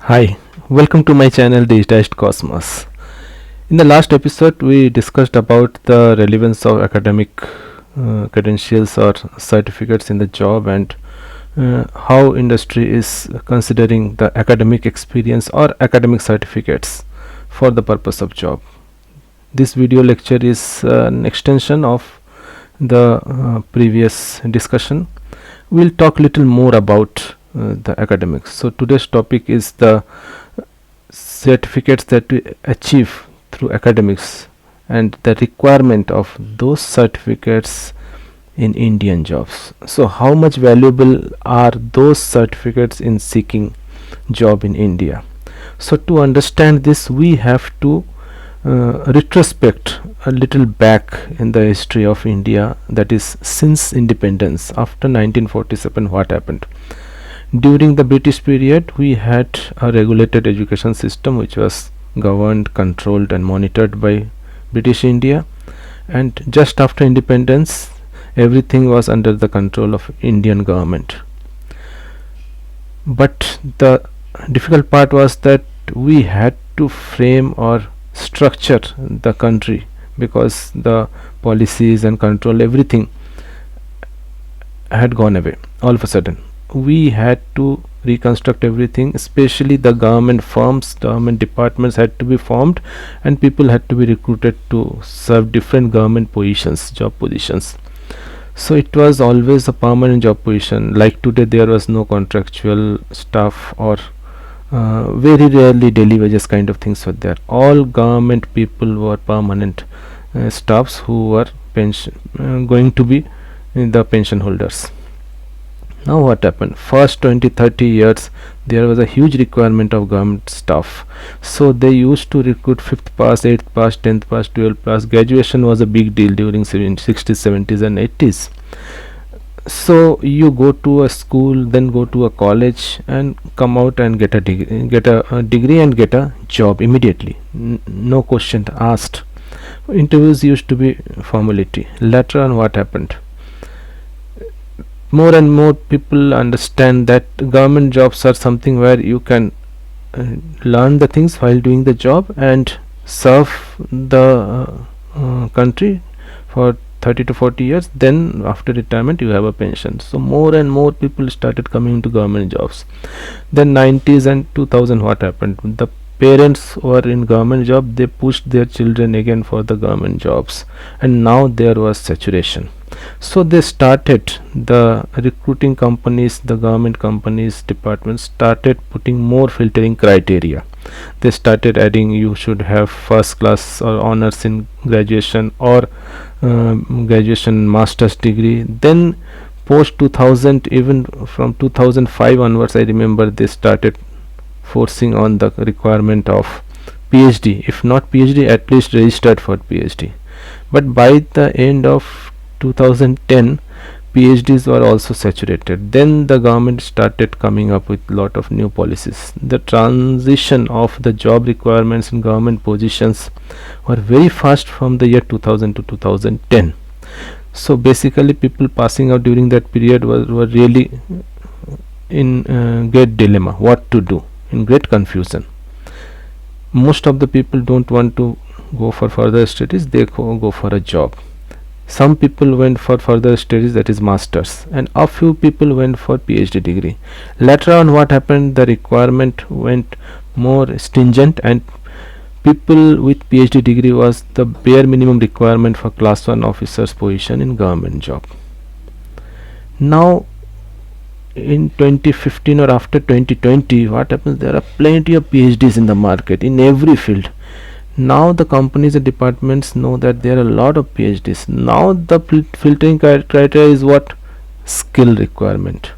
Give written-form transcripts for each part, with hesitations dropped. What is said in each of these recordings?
Hi, welcome to my channel Digitized Cosmos. In the last episode, we discussed about the relevance of academic credentials or certificates in the job and how industry is considering the academic experience or academic certificates for the purpose of job. This video lecture is an extension of the previous discussion. We'll talk little more about the academics. So today's topic is the certificates that we achieve through academics and the requirement of those certificates in Indian jobs. So how much valuable are those certificates in seeking job in India? So to understand this, we have to retrospect a little back in the history of India, that is since independence after 1947. What happened during the British period? We had a regulated education system which was governed, controlled and monitored by British India, and just after independence everything was under the control of Indian government. But the difficult part was that we had to frame or structure the country, because the policies and control, everything had gone away. All of a sudden we had to reconstruct everything, especially the government firms, government departments had to be formed and people had to be recruited to serve different government positions, job positions. So it was always a permanent job position. Like today there was no contractual stuff, or very rarely daily wages kind of things were there. All government people were permanent staffs who were going to be the pension holders. Now what happened? First 20-30 years there was a huge requirement of government staff, so they used to recruit 5th pass, 8th pass, 10th pass, 12th pass. Graduation was a big deal during 60s, 70s and 80s. So you go to a school, then go to a college and come out and get a degree and get a job immediately, no question asked. Interviews used to be formality. Later on what happened? More and more people understand that government jobs are something where you can learn the things while doing the job and serve the country for 30 to 40 years, then after retirement you have a pension. So more and more people started coming into government jobs. Then 90s and 2000, what happened? The parents who are in government job, they pushed their children again for the government jobs, and now there was saturation. So they started, the recruiting companies, the government companies, departments started putting more filtering criteria. They started adding, you should have first class or honors in graduation, or graduation master's degree. Then post 2000, even from 2005 onwards, I remember they started forcing on the requirement of PhD, if not PhD, at least registered for PhD. But by the end of 2010, PhDs were also saturated. Then the government started coming up with lot of new policies. The transition of the job requirements in government positions were very fast from the year 2000 to 2010. So basically people passing out during that period were really in great dilemma, what to do, in great confusion. Most of the people don't want to go for further studies, they go for a job. Some people went for further studies, that is masters, and a few people went for PhD degree. Later on what happened? The requirement went more stringent, and people with PhD degree was the bare minimum requirement for class 1 officer's position in government job. Now in 2015 or after 2020, what happens? There are plenty of PhDs in the market in every field. Now the companies and departments know that there are a lot of PhDs. Now the filtering criteria is what? Skill requirement.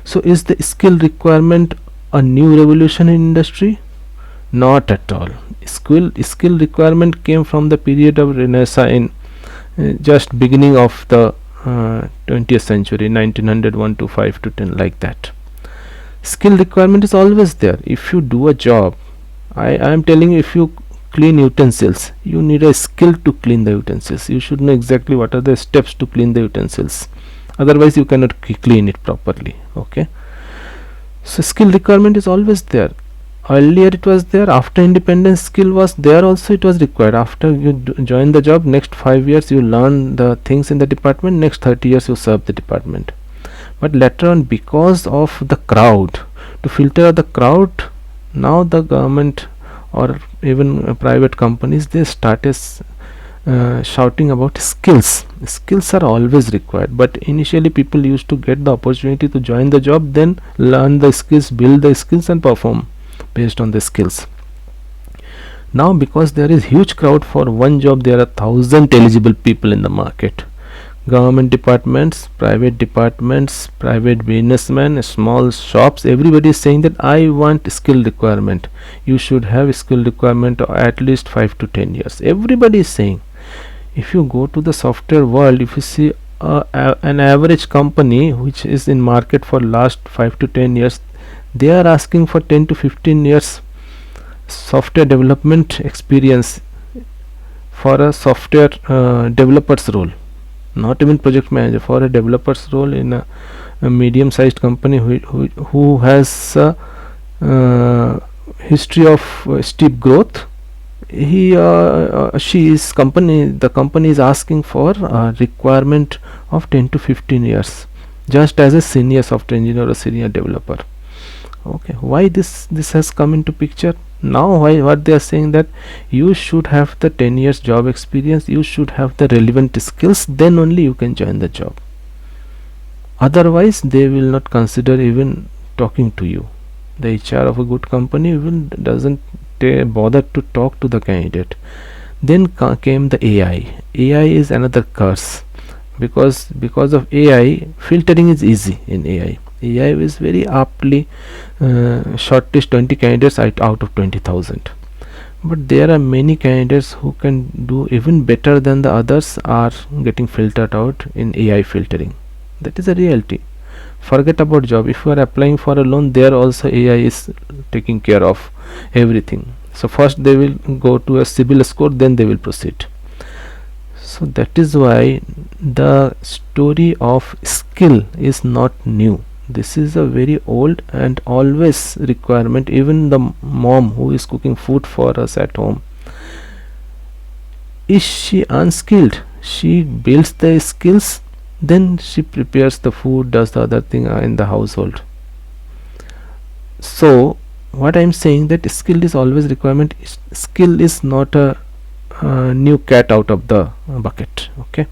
So is the skill requirement a new revolution in industry? Not at all. Skill requirement came from the period of Renaissance in just beginning of the 20th century, 1901 to 5 to 10, like that. Skill requirement is always there. If you do a job, I am telling you, if you clean utensils, you need a skill to clean the utensils. You should know exactly what are the steps to clean the utensils, otherwise you cannot clean it properly. Okay, so skill requirement is always there. Earlier it was there, after independence skill was there also, it was required. After you join the job, next 5 years you learn the things in the department, next 30 years you serve the department. But later on, because of the crowd, to filter the crowd, now the government or even private companies, they started shouting about skills are always required, but initially people used to get the opportunity to join the job, then learn the skills, build the skills and perform based on the skills. Now because there is huge crowd for one job, there are 1,000 eligible people in the market. Government departments, private businessmen, small shops, everybody is saying that I want skill requirement, you should have skill requirement of at least 5 to 10 years, everybody is saying. If you go to the software world, if you see an average company which is in market for last 5 to 10 years, they are asking for 10 to 15 years software development experience for a software developer's role, not even project manager, for a developer's role in a medium sized company who has a history of steep growth. The company is asking for a requirement of 10 to 15 years just as a senior software engineer or senior developer. Okay, why this has come into picture now? Why what they are saying, that you should have the 10 years job experience, you should have the relevant skills, then only you can join the job. Otherwise they will not consider even talking to you. The HR of a good company even doesn't bother to talk to the candidate. Then came the AI is another curse, because of AI, filtering is easy in AI is very aptly shortlist 20 candidates out of 20,000, but there are many candidates who can do even better than the others are getting filtered out in AI filtering. That is a reality. Forget about job, if you are applying for a loan, there also AI is taking care of everything. So first they will go to a CIBIL score, then they will proceed. So that is why the story of skill is not new. This is a very old and always requirement. Even the mom who is cooking food for us at home, is she unskilled? She builds the skills, then she prepares the food, does the other thing in the household. So what I am saying, that skill is always requirement. Skill is not a new cat out of the bucket. Okay,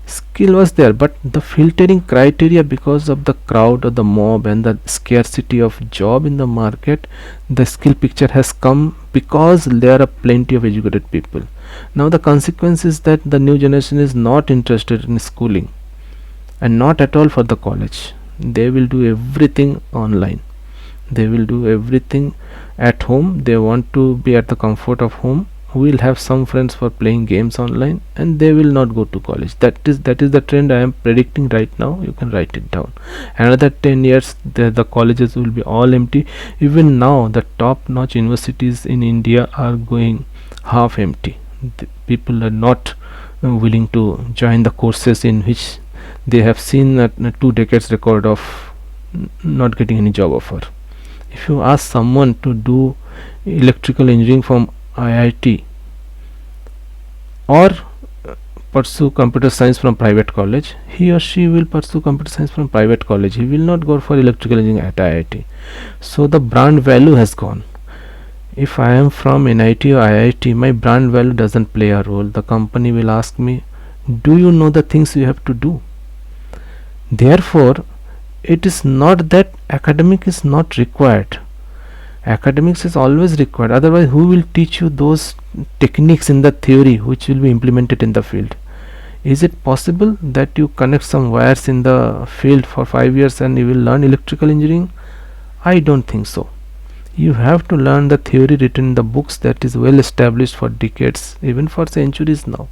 skill was there, but the filtering criteria, because of the crowd or the mob and the scarcity of job in the market, the skill picture has come because there are plenty of educated people. Now the consequence is that the new generation is not interested in schooling, and not at all for the college. They will do everything online, they will do everything at home. They want to be at the comfort of home, will have some friends for playing games online, and they will not go to college. That is the trend I am predicting right now. You can write it down. Another 10 years the colleges will be all empty. Even now the top notch universities in India are going half empty. The people are not willing to join the courses in which they have seen a 2 decades record of not getting any job offer. If you ask someone to do electrical engineering from IIT or pursue computer science from private college, he or she will pursue computer science from private college. He will not go for electrical engineering at IIT. So the brand value has gone. If I am from NIT or IIT, my brand value doesn't play a role. The company will ask me, do you know the things you have to do? Therefore it is not that academic is not required. Academics is always required, otherwise who will teach you those techniques in the theory which will be implemented in the field? Is it possible that you connect some wires in the field for 5 years and you will learn electrical engineering? I don't think so. You have to learn the theory written in the books that is well established for decades, even for centuries now.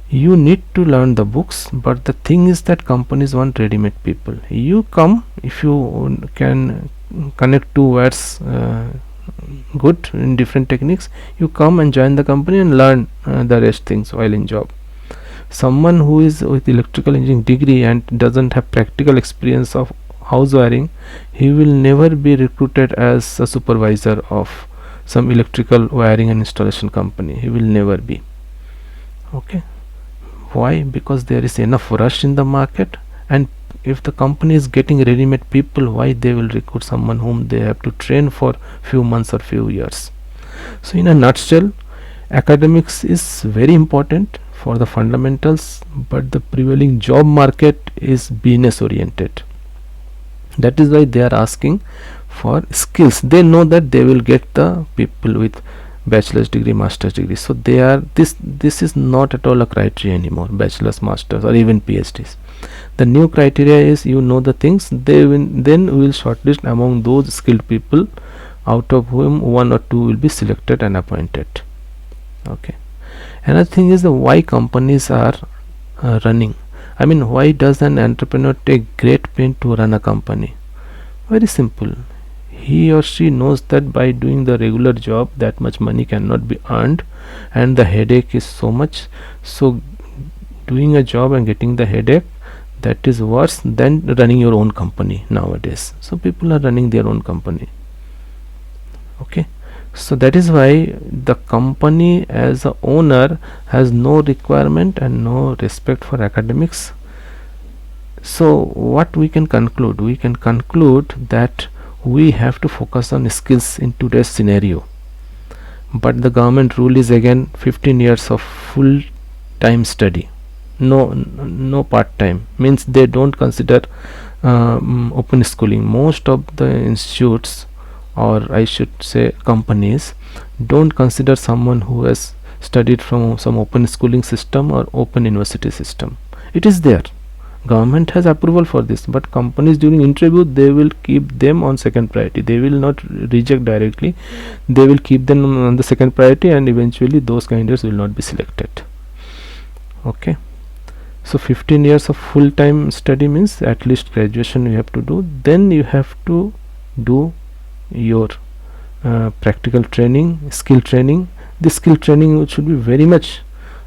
You need to learn the books, but the thing is that companies want ready-made people. You come, if you can connect 2 wires good in different techniques, you come and join the company and learn the rest things while in job. Someone who is with electrical engineering degree and doesn't have practical experience of house wiring, he will never be recruited as a supervisor of some electrical wiring and installation company. He will never be. Okay, why? Because there is enough rush in the market, and if the company is getting ready-made people, why they will recruit someone whom they have to train for few months or few years? So in a nutshell, academics is very important for the fundamentals, but the prevailing job market is business oriented. That is why they are asking for skills. They know that they will get the people with bachelor's degree, master's degree, so they are this is not at all a criteria anymore, bachelor's, masters, or even PhDs. The new criteria is, you know the things, then we will shortlist among those skilled people, out of whom one or two will be selected and appointed. Okay, another thing is the why companies are running. I mean, why does an entrepreneur take great pain to run a company? Very simple. He or she knows that by doing the regular job, that much money cannot be earned, and the headache is so much. So doing a job and getting the headache, that is worse than running your own company nowadays. So people are running their own company. Okay, so that is why the company as a owner has no requirement and no respect for academics. So what we can conclude? We can conclude that we have to focus on skills in today's scenario, but the government rule is again 15 years of full time study, no part time, means they don't consider open schooling. Most of the institutes, or I should say companies, don't consider someone who has studied from some open schooling system or open university system. It is there, government has approval for this, but companies during interview, they will keep them on second priority. They will not reject directly, they will keep them on the second priority, and eventually those candidates will not be selected. Okay, so 15 years of full time study means at least graduation you have to do, then you have to do your practical training, skill training. This skill training should be very much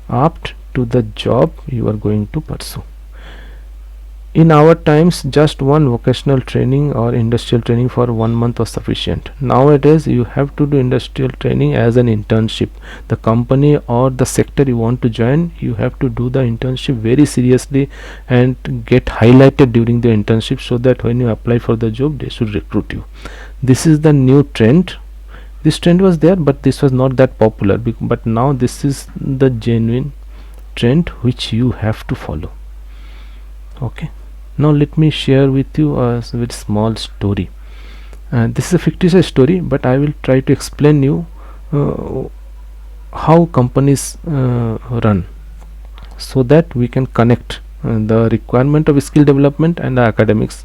apt to the job you are going to pursue. In our times, just one vocational training or industrial training for 1 month was sufficient. Nowadays, you have to do industrial training as an internship. The company or the sector you want to join, you have to do the internship very seriously and get highlighted during the internship, so that when you apply for the job, they should recruit you. This is the new trend. This trend was there, but this was not that popular. But now this is the genuine trend which you have to follow. Okay. Now let me share with you a very small story. This is a fictitious story, but I will try to explain you how companies run, so that we can connect the requirement of skill development and the academics.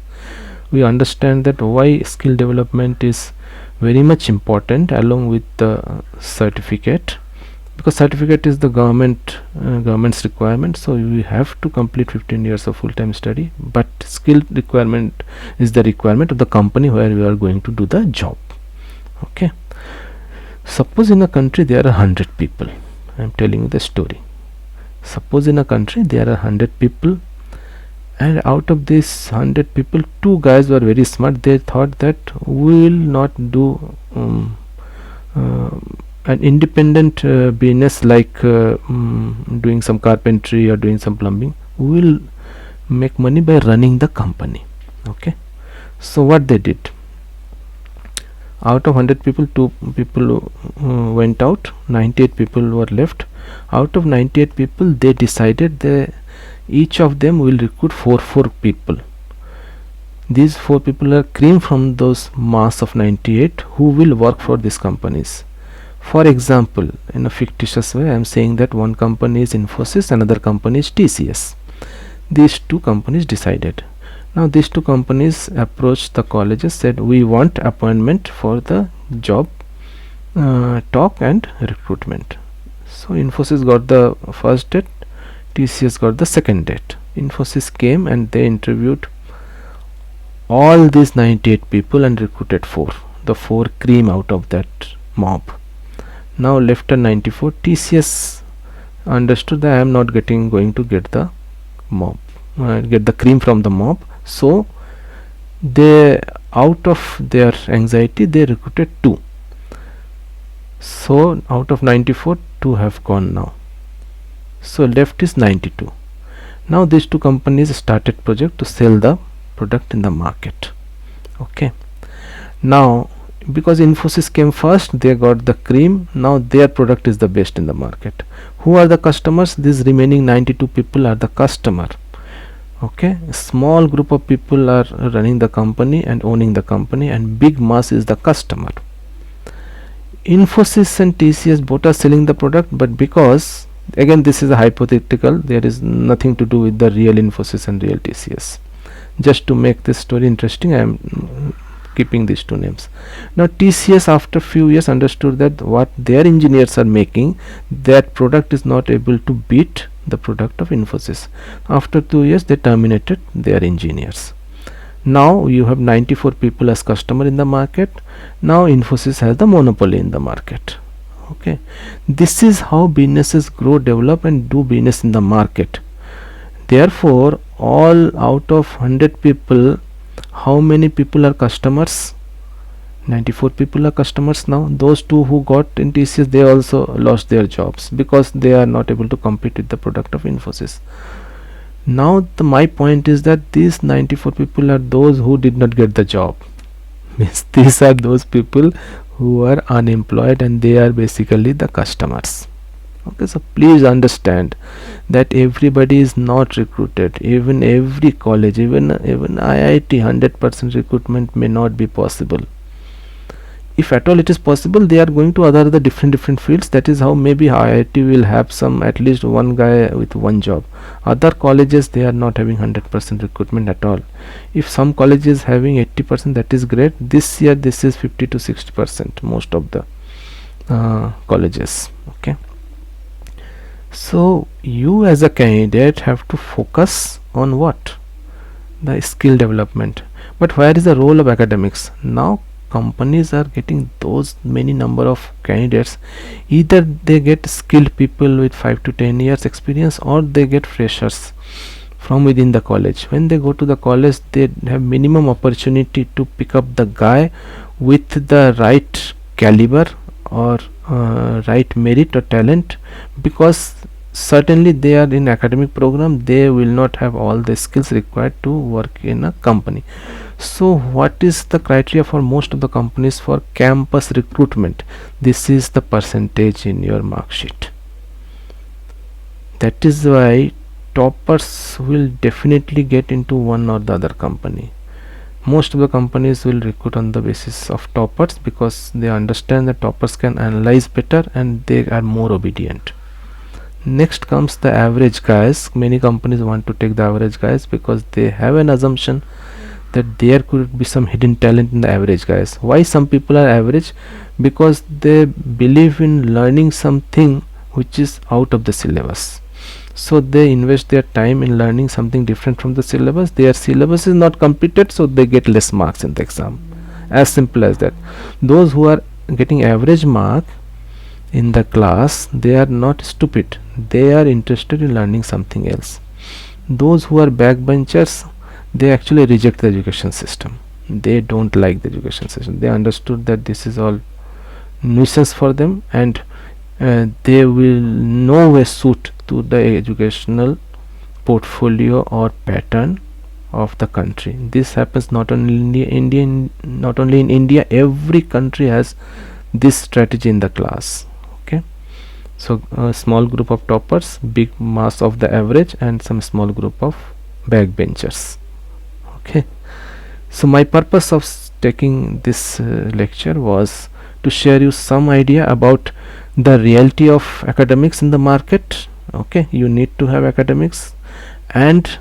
We understand that why skill development is very much important along with the certificate, because certificate is the government's requirement, so we have to complete 15 years of full-time study, but skill requirement is the requirement of the company where we are going to do the job. Okay, suppose in a country there are 100 people. I am telling you the story. Suppose in a country there are 100 people, and out of these 100 people, 2 guys were very smart. They thought that we will not do an independent business like doing some carpentry or doing some plumbing. We will make money by running the company. Okay, so what they did, out of 100 people, 2 people went out, 98 people were left. Out of 98 people, they decided each of them will recruit 4 people. These 4 people are cream from those mass of 98 who will work for these companies. For example, in a fictitious way, I am saying that one company is Infosys, another company is TCS. These 2 companies decided. Now these 2 companies approached the colleges, said we want appointment for the job talk and recruitment. So Infosys got the first date, TCS got the second date. Infosys came and they interviewed all these 98 people and recruited 4, the 4 cream out of that mob. Now left at 94. TCS understood that I am not going to get the mob, get the cream from the mob, so they, out of their anxiety, they recruited 2. So out of 94, 2 have gone now, so left is 92. Now these two companies started project to sell the product in the market. Okay, now because Infosys came first, they got the cream. Now their product is the best in the market. Who are the customers? These remaining 92 people are the customer. Okay, a small group of people are running the company and owning the company, and big mass is the customer. Infosys and TCS both are selling the product, but because, again this is a hypothetical, there is nothing to do with the real Infosys and real TCS. Just to make this story interesting, I am keeping these two names. Now TCS after few years understood that what their engineers are making, that product is not able to beat the product of Infosys. After 2 years they terminated their engineers. Now you have 94 people as customer in the market. Now Infosys has the monopoly in the market. Okay, this is how businesses grow, develop and do business in the market. Therefore all out of 100 people, how many people are customers? 94 people are customers. Now those two who got in TCS, they also lost their jobs because they are not able to compete with the product of Infosys. Now my point is that these 94 people are those who did not get the job. Means these are those people who are unemployed, and they are basically the customers. Okay, so please understand that everybody is not recruited. Even every college, even IIT, 100% recruitment may not be possible. If at all it is possible, they are going to other the different fields. That is how maybe IIT will have some, at least one guy with one job. Other colleges, they are not having 100% recruitment at all. If some colleges having 80%, that is great. This year this is 50 to 60% most of the colleges. Okay, so you as a candidate have to focus on what? The skill development. But where is the role of academics? Now companies are getting those many number of candidates. Either they get skilled people with 5 to 10 years experience, or they get freshers from within the college. When they go to the college, they have minimum opportunity to pick up the guy with the right caliber or right merit or talent, because certainly they are in academic program, they will not have all the skills required to work in a company. So what is the criteria for most of the companies for campus recruitment? This is the percentage in your mark sheet. That is why toppers will definitely get into one or the other company. Most of the companies will recruit on the basis of toppers, because they understand that toppers can analyze better and they are more obedient. Next comes the average guys. Many companies want to take the average guys because they have an assumption that there could be some hidden talent in the average guys. Why some people are average? Because they believe in learning something which is out of the syllabus, so they invest their time in learning something different from the syllabus. Their syllabus is not completed, so they get less marks in the exam. As simple as that. Those who are getting average mark in the class, they are not stupid, they are interested in learning something else. Those who are backbenchers, they actually reject the education system. They don't like the education system. They understood that this is all nuisance for them, and they will nowhere suit to the educational portfolio or pattern of the country. This happens not only in India, every country has this strategy in the class. Okay, so a small group of toppers, big mass of the average, and some small group of backbenchers. Okay, so my purpose of taking this lecture was to share you some idea about the reality of academics in the market. Okay, you need to have academics, and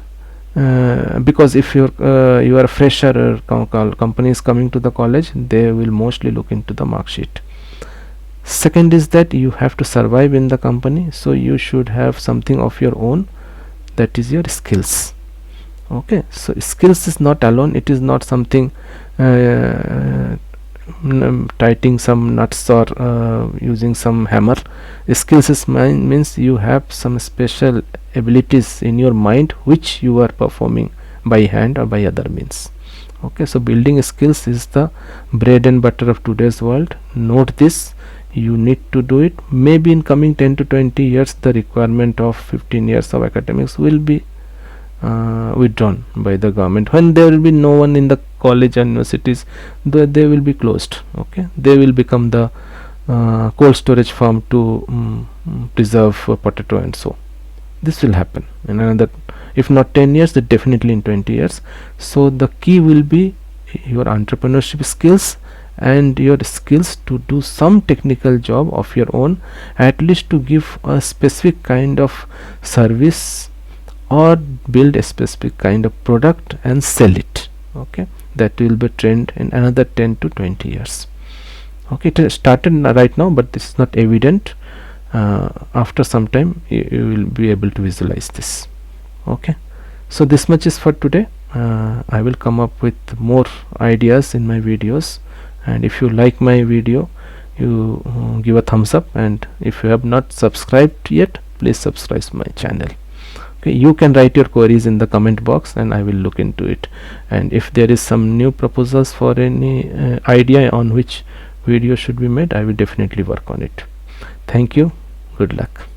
because if you are a fresher or company is coming to the college, they will mostly look into the mark sheet. Second is that you have to survive in the company, so you should have something of your own, that is your skills. Okay, so skills is not alone, it is not something tightening some nuts or using some hammer. Skills is means you have some special abilities in your mind which you are performing by hand or by other means. Okay, so building skills is the bread and butter of today's world. Note this, you need to do it. Maybe in coming 10 to 20 years the requirement of 15 years of academics will be withdrawn by the government. When there will be no one in the college and universities, they will be closed. Okay, they will become the cold storage farm to preserve potato, and so this will happen in another, if not 10 years, then definitely in 20 years. So the key will be your entrepreneurship skills and your skills to do some technical job of your own, at least to give a specific kind of service or build a specific kind of product and sell it. Okay, that will be trend in another 10 to 20 years. Okay, it has started right now, but this is not evident. After some time you will be able to visualize this. Okay, so this much is for today. I will come up with more ideas in my videos, and if you like my video, you give a thumbs up, and if you have not subscribed yet, please subscribe my channel. Okay, you can write your queries in the comment box and I will look into it, and if there is some new proposals for any idea on which video should be made, I will definitely work on it. Thank you. Good luck.